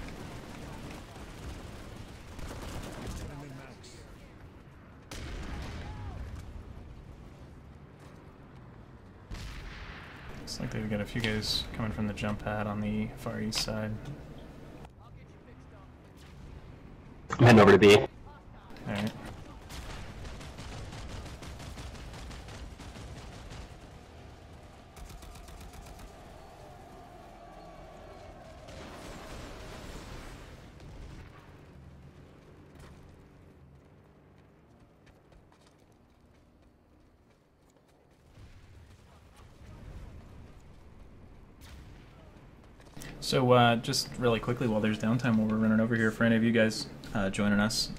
Looks like they've got a few guys coming from the jump pad on the far east side. I'm heading over to B. Alright. So just really quickly, while there's downtime, while we're running over here, for any of you guys joining us,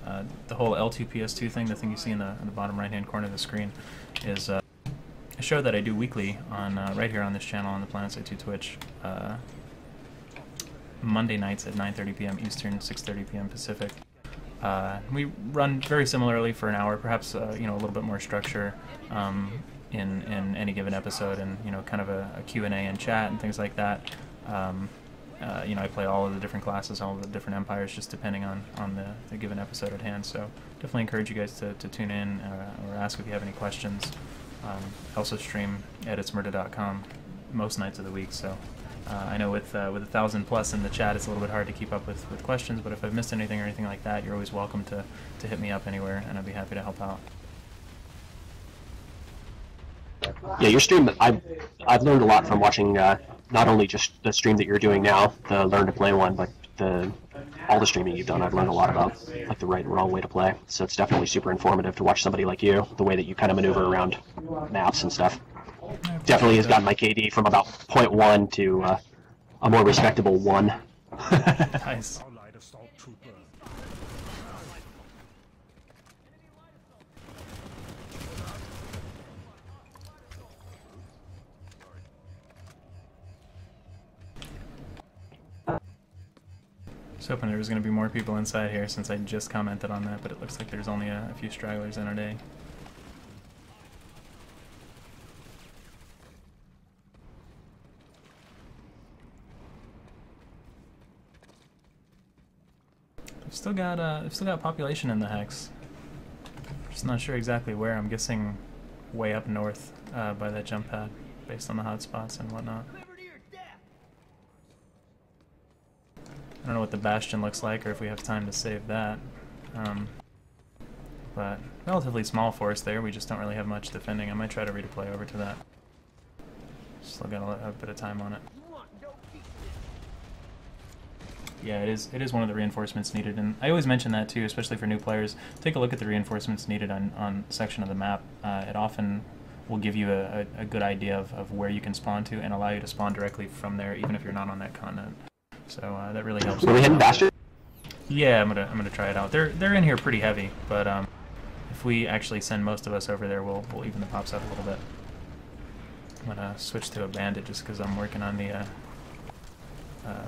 the whole L2PS2 thing, the thing you see in the bottom right-hand corner of the screen, is a show that I do weekly on right here on this channel on the PlanetSide 2 Twitch. Monday nights at 9:30 p.m. Eastern, 6:30 p.m. Pacific. We run very similarly for an hour, perhaps you know, a little bit more structure in any given episode, and you know, kind of a Q&A and chat and things like that. You know, I play all of the different classes, all of the different empires, just depending on the given episode at hand. So definitely encourage you guys to tune in or ask if you have any questions. I also stream at ItZMuRdA.com most nights of the week. So I know with 1,000+ in the chat, it's a little bit hard to keep up with questions. But if I've missed anything or anything like that, you're always welcome to hit me up anywhere, and I'd be happy to help out. Yeah, your stream, I've learned a lot from watching not only just the stream that you're doing now, the Learn to Play one, but all the streaming you've done. I've learned a lot about like the right and wrong way to play. So it's definitely super informative to watch somebody like you, the way that you kind of maneuver around maps and stuff. Definitely has gotten my KD from about 0.1 to a more respectable 1. Nice. I was hoping there was going to be more people inside here since I just commented on that, but it looks like there's only a few stragglers in our day. I've still got population in the hex. Just not sure exactly where. I'm guessing way up north by that jump pad, based on the hotspots and whatnot. I don't know what the Bastion looks like or if we have time to save that. But relatively small force there, we just don't really have much defending. I might try to redeploy over to that. Still got a bit of time on it. Yeah, it is one of the reinforcements needed, and I always mention that too, especially for new players. Take a look at the reinforcements needed on a section of the map. It often will give you a good idea of where you can spawn to and allow you to spawn directly from there, even if you're not on that continent. So that really helps. Are we hitting Bastion? Yeah, I'm gonna try it out. They're in here pretty heavy, but if we actually send most of us over there, we'll even the pops out a little bit. I'm gonna switch to a bandit just because I'm working on the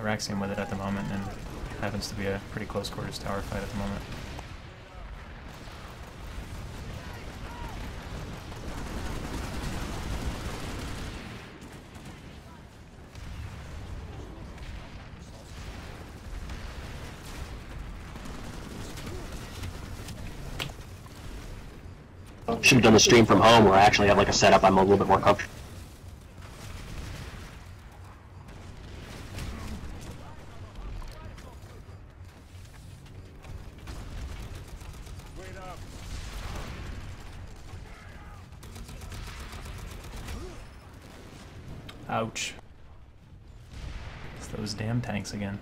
Raxium with it at the moment, and it happens to be a pretty close quarters tower fight at the moment. Should have done the stream from home where I actually have like a setup I'm a little bit more comfortable. Ouch. It's those damn tanks again.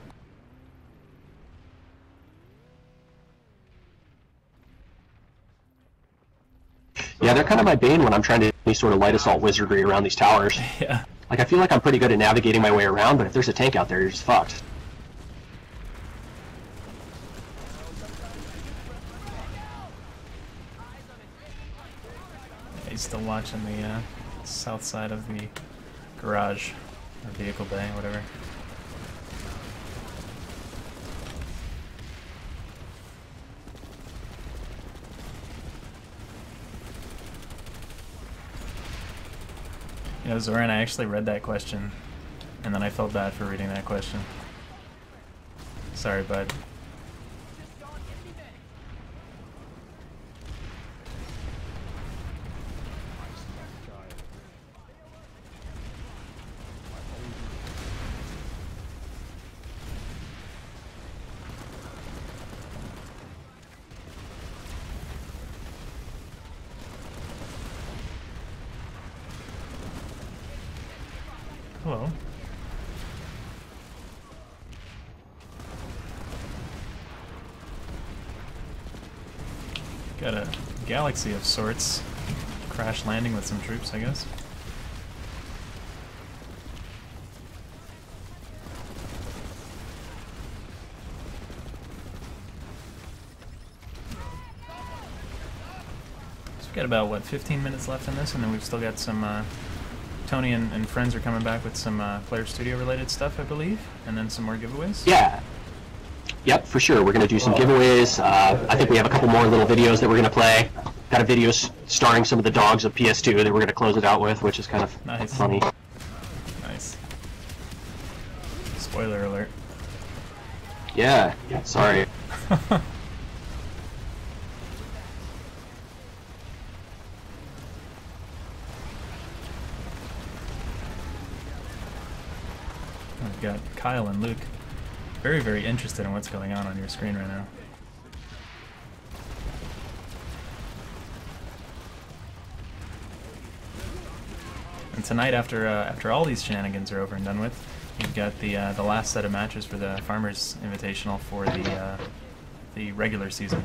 Yeah, they're kind of my bane when I'm trying to do any sort of light assault wizardry around these towers. Yeah. Like, I feel like I'm pretty good at navigating my way around, but if there's a tank out there, you're just fucked. Yeah, he's still watching the south side of the garage, or vehicle bay, whatever. You know, Zoran, I actually read that question, and then I felt bad for reading that question. Sorry, bud. Hello. Got a galaxy of sorts. Crash landing with some troops, I guess. got about, what, 15 minutes left in this, and then we've still got some, Tony and friends are coming back with some Player Studio related stuff, I believe, and then some more giveaways. Yeah. Yep, for sure. We're going to do some giveaways. I think we have a couple more little videos that we're going to play. Got a video starring some of the dogs of PS2 that we're going to close it out with, which is kind of Nice. funny. Nice. Spoiler alert. Yeah, sorry. I've got Kyle and Luke very, very interested in what's going on your screen right now. And tonight, after all these shenanigans are over and done with, you've got the last set of matches for the Farmers Invitational for the regular season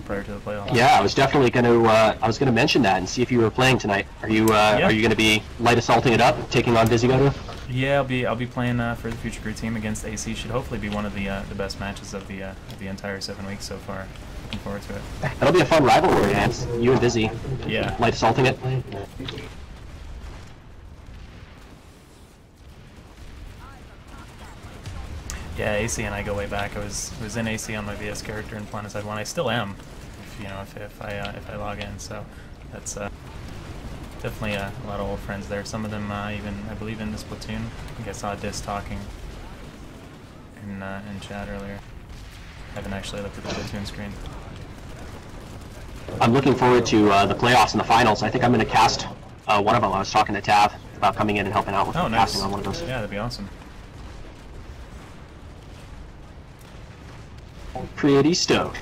prior to the playoffs. Yeah, I was definitely going to mention that and see if you were playing tonight. Are you going to be light assaulting it up, taking on Visigodo? Yeah, I'll be playing for the Future Crew team against AC. Should hopefully be one of the best matches of the entire 7 weeks so far. Looking forward to it. That'll be a fun rivalry, man. You and Vizzy. Yeah. Light assaulting it. Yeah, AC and I go way back. I was in AC on my VS character in PlanetSide 1. I still am, if I log in. So that's definitely a lot of old friends there. Some of them even, I believe, in this platoon. I think I saw Dis talking in chat earlier. I haven't actually looked at the platoon screen. I'm looking forward to the playoffs and the finals. I think I'm going to cast one of them. I was talking to Tav about coming in and helping out with casting on one of those. Yeah, that'd be awesome. Pretty stoked.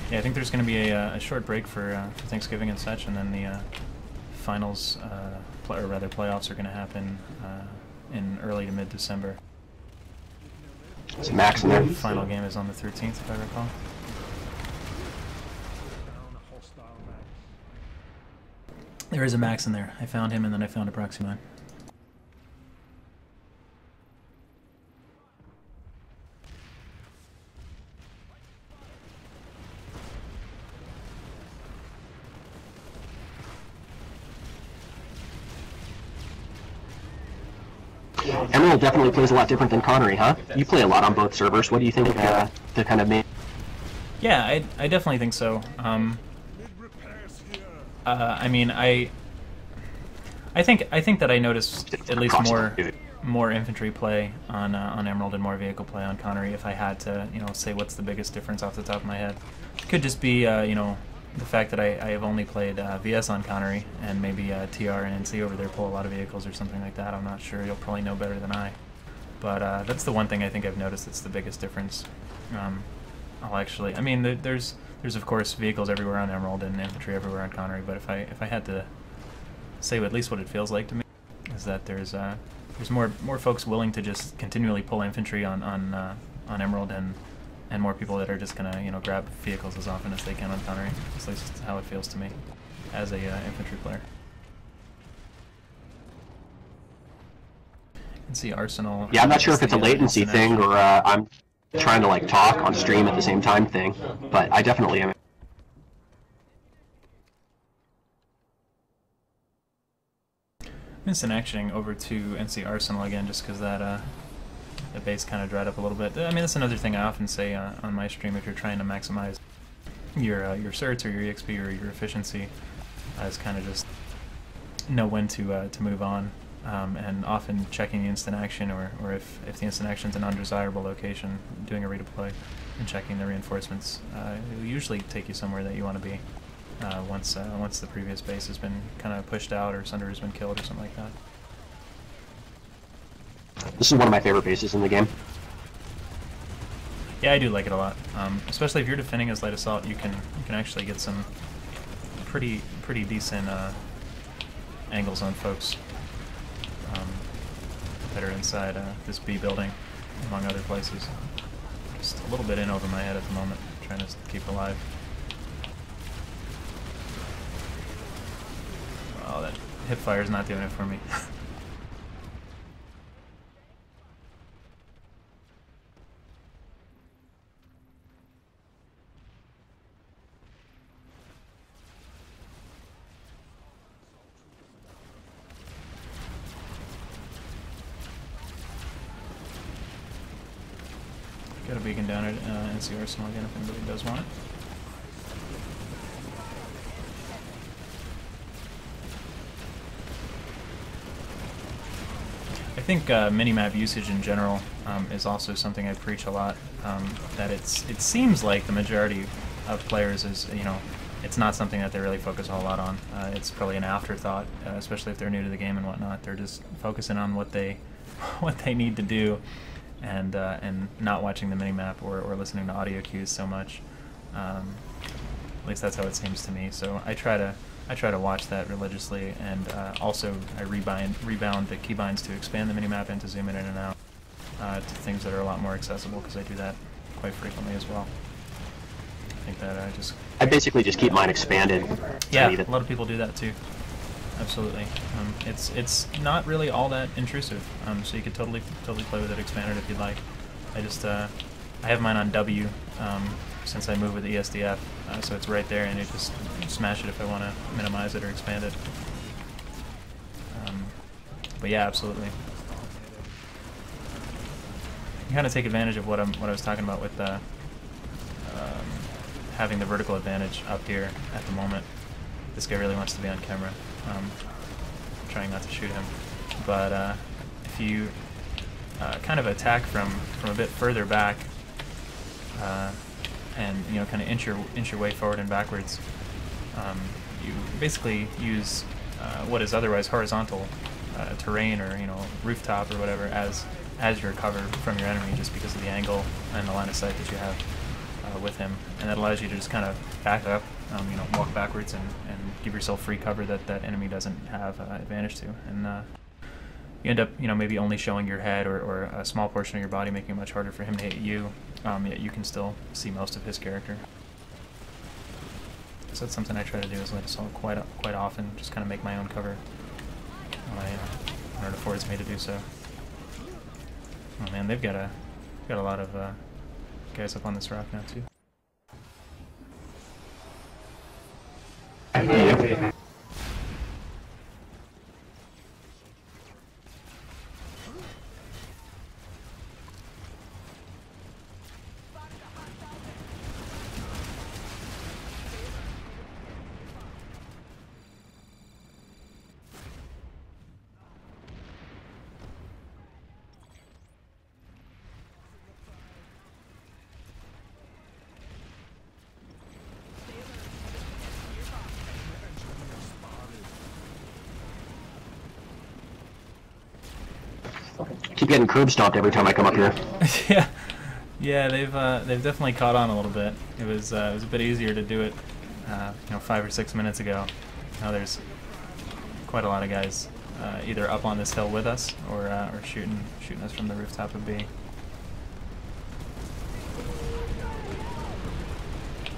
Yeah, I think there's going to be a short break for Thanksgiving and such, and then the finals, or rather playoffs, are going to happen in early to mid-December. It's Max in there. The final game is on the 13th, if I recall. There is a Max in there. I found him, and then I found a proxy mine. Emerald definitely plays a lot different than Connery, huh? You play a lot on both servers. What do you think the kind of main... Yeah, I definitely think so. I mean, I think that I noticed at least more infantry play on Emerald and more vehicle play on Connery. If I had to, say what's the biggest difference off the top of my head, it could just be the fact that I have only played VS on Connery, and maybe TR and NC over there pull a lot of vehicles or something like that. I'm not sure. You'll probably know better than I. But that's the one thing I think I've noticed that's the biggest difference. I mean, there's of course vehicles everywhere on Emerald and infantry everywhere on Connery. But if I had to say at least what it feels like to me, is that there's more folks willing to just continually pull infantry on Emerald, and more people that are just gonna grab vehicles as often as they can on Connery. At least how it feels to me as a infantry player. You can see Arsenal. Yeah, I'm not sure if it's a latency thing or I'm trying to talk on stream at the same time thing, but I definitely am. Instant actioning over to NC Arsenal again, just because that the base kind of dried up a little bit. I mean, that's another thing I often say on my stream. If you're trying to maximize your certs or your EXP or your efficiency, is kind of just know when to move on, and often checking the instant action, or if the instant action is an undesirable location, doing a redeploy and checking the reinforcements. It will usually take you somewhere that you want to be once the previous base has been kind of pushed out or Sunder has been killed or something like that. This is one of my favorite bases in the game. Yeah, I do like it a lot. Especially if you're defending as light assault, you can actually get some pretty decent angles on folks that are inside this B building, among other places. Just a little bit in over my head at the moment, trying to keep alive. Oh, that hip fire's not doing it for me. Got a beacon down at NC Arsenal again if anybody does want it. I think minimap usage in general is also something I preach a lot. That it seems like the majority of players is, you know, it's not something that they really focus a whole lot on. It's probably an afterthought, especially if they're new to the game and whatnot. They're just focusing on what they need to do, and not watching the minimap or listening to audio cues so much. At least that's how it seems to me. So I try to watch that religiously, and also I rebound the keybinds to expand the minimap and to zoom in and out to things that are a lot more accessible, because I do that quite frequently as well. I think that I basically just keep mine expanded. Yeah, a lot of people do that too. Absolutely. It's not really all that intrusive, so you could totally play with it expanded if you'd like. I have mine on W since I moved with the ESDF, so it's right there, and you just smash it if I want to minimize it or expand it. But yeah, absolutely. You kind of take advantage of what I was talking about with having the vertical advantage up here at the moment. This guy really wants to be on camera. I'm trying not to shoot him, but if you kind of attack from a bit further back, and you know, kind of inch your way forward and backwards, you basically use what is otherwise horizontal terrain, or you know, rooftop or whatever, as your cover from your enemy, just because of the angle and the line of sight that you have with him, and that allows you to just kind of back up, you know, walk backwards and give yourself free cover that enemy doesn't have advantage to, and you end up, you know, maybe only showing your head or a small portion of your body, making it much harder for him to hit you, yet you can still see most of his character. So that's something I try to do as Assault quite often, just kind of make my own cover when it affords me to do so. Oh man, they've got a lot of guys up on this rock now too. Keep getting curb stomped every time I come up here. yeah, they've definitely caught on a little bit. It was a bit easier to do it, you know, 5 or 6 minutes ago. Now there's quite a lot of guys either up on this hill with us or shooting us from the rooftop of B. And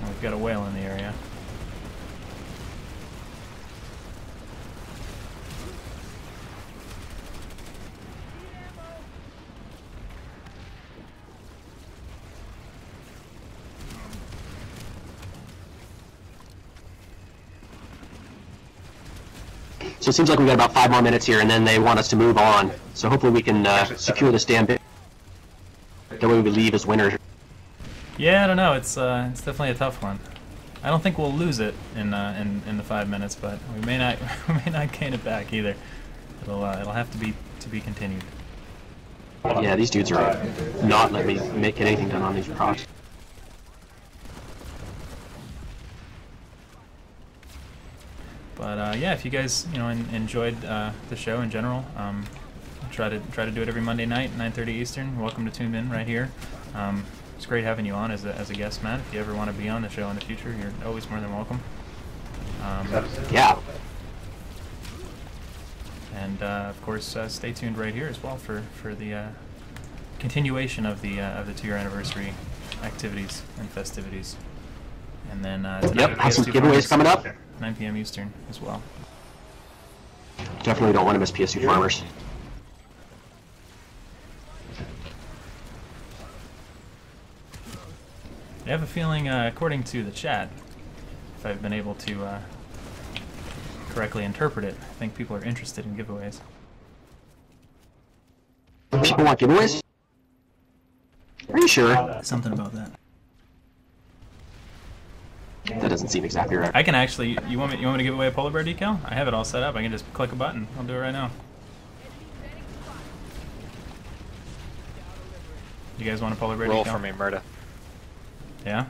we've got a whale in the area. So it seems like we've got about 5 more minutes here, and then they want us to move on. So hopefully we can secure this damn bit. That way we leave as winners. Yeah, I don't know. It's definitely a tough one. I don't think we'll lose it in the 5 minutes, but we may not gain it back either. It'll have to be continued. Yeah, these dudes are not letting me make anything done on these procs. But yeah, if you guys enjoyed the show in general, try to do it every Monday night, 9:30 Eastern. You're welcome to tune in right here. It's great having you on as a guest, Matt. If you ever want to be on the show in the future, you're always more than welcome. Yeah. And of course, stay tuned right here as well for the continuation of the 2-year anniversary activities and festivities. And then tonight, yep, have some giveaways coming up. 9 p.m. Eastern as well. Definitely don't want to miss PS2 Farmers. I have a feeling, according to the chat, if I've been able to correctly interpret it, I think people are interested in giveaways. People want giveaways? Are you sure? Something about that. That doesn't seem exactly right. I can actually. You want me to give away a polar bear decal? I have it all set up. I can just click a button. I'll do it right now. You guys want a polar bear Roll decal? for me, Murda. Yeah.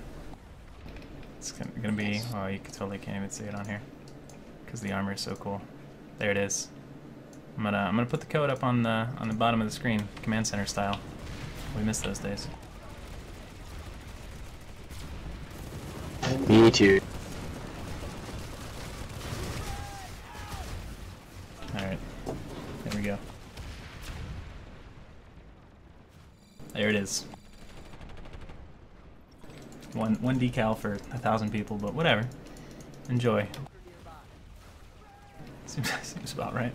It's gonna be. Oh, you totally can't even see it on here because the armor is so cool. There it is. I'm gonna put the code up on the bottom of the screen, command center style. We miss those days. Me too. Alright. There we go. There it is. One decal for 1,000 people, but whatever. Enjoy. Seems about right.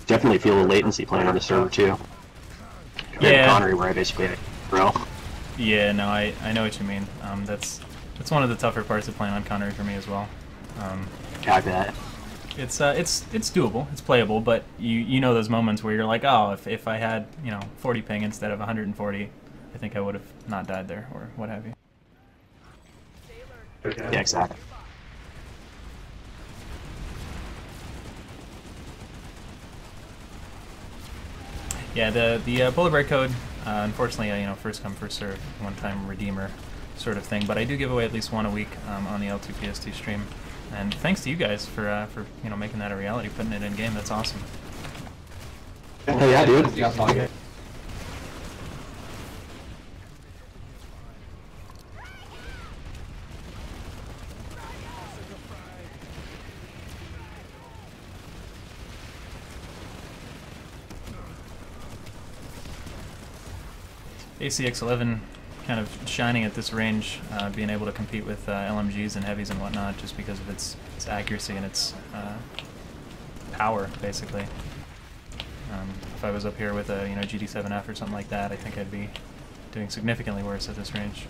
Definitely feel the latency playing on the server too. Compared Yeah. to Connery, where I basically bro. Yeah, no, I know what you mean. That's one of the tougher parts of playing on Connery for me as well. I bet. It's doable, it's playable, but you know those moments where you're like, oh, if I had 40 ping instead of 140, I think I would have not died there or what have you. Yeah, exactly. Yeah, the polar bear code, unfortunately, first come first serve, one time redeemer sort of thing. But I do give away at least one a week on the L2PS2 stream, and thanks to you guys for making that a reality, putting it in game. That's awesome. Oh yeah, dude. ACX-11 kind of shining at this range, being able to compete with LMGs and heavies and whatnot just because of its accuracy and its power, basically. If I was up here with a GD7F or something like that, I think I'd be doing significantly worse at this range.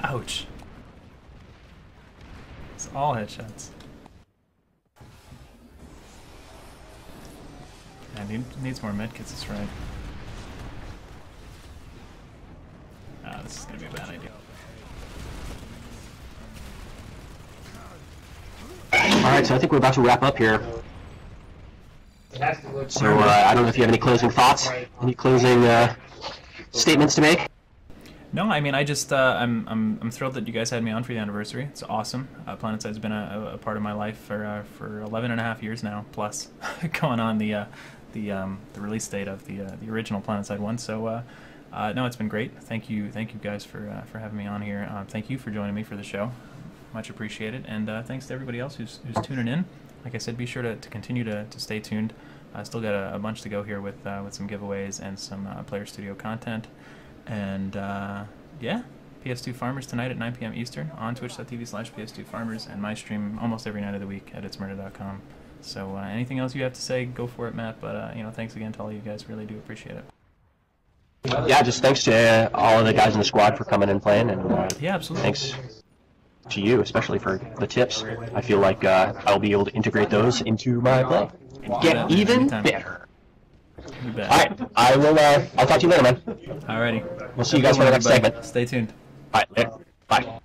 Ouch. It's all headshots. Yeah, needs more medkits, that's right. Ah, this is gonna be a bad idea. Alright, so I think we're about to wrap up here. So I don't know if you have any closing thoughts, any closing statements to make? No, I mean, I just I'm thrilled that you guys had me on for the anniversary. It's awesome. PlanetSide's been a part of my life for 11 and a half years now, plus going on the release date of the original PlanetSide 1. So no, it's been great. Thank you guys for having me on here. Thank you for joining me for the show. Much appreciated. And thanks to everybody else who's tuning in. Like I said, be sure to continue to stay tuned. I still got a bunch to go here with some giveaways and some Player Studio content. And yeah, PS2 Farmers tonight at 9 p.m. Eastern on twitch.tv/PS2 Farmers, and my stream almost every night of the week at ItZMuRdA.com. So anything else you have to say, go for it, Matt. But thanks again to all you guys. Really do appreciate it. Yeah, just thanks to all of the guys in the squad for coming and playing, and Yeah, absolutely. thanks to you, especially for the tips. I feel like I'll be able to integrate those into my play and get even better. You bet. All right, I will. I'll talk to you later, man. Alrighty. We'll see you guys for the next segment. Stay tuned. All right, bye.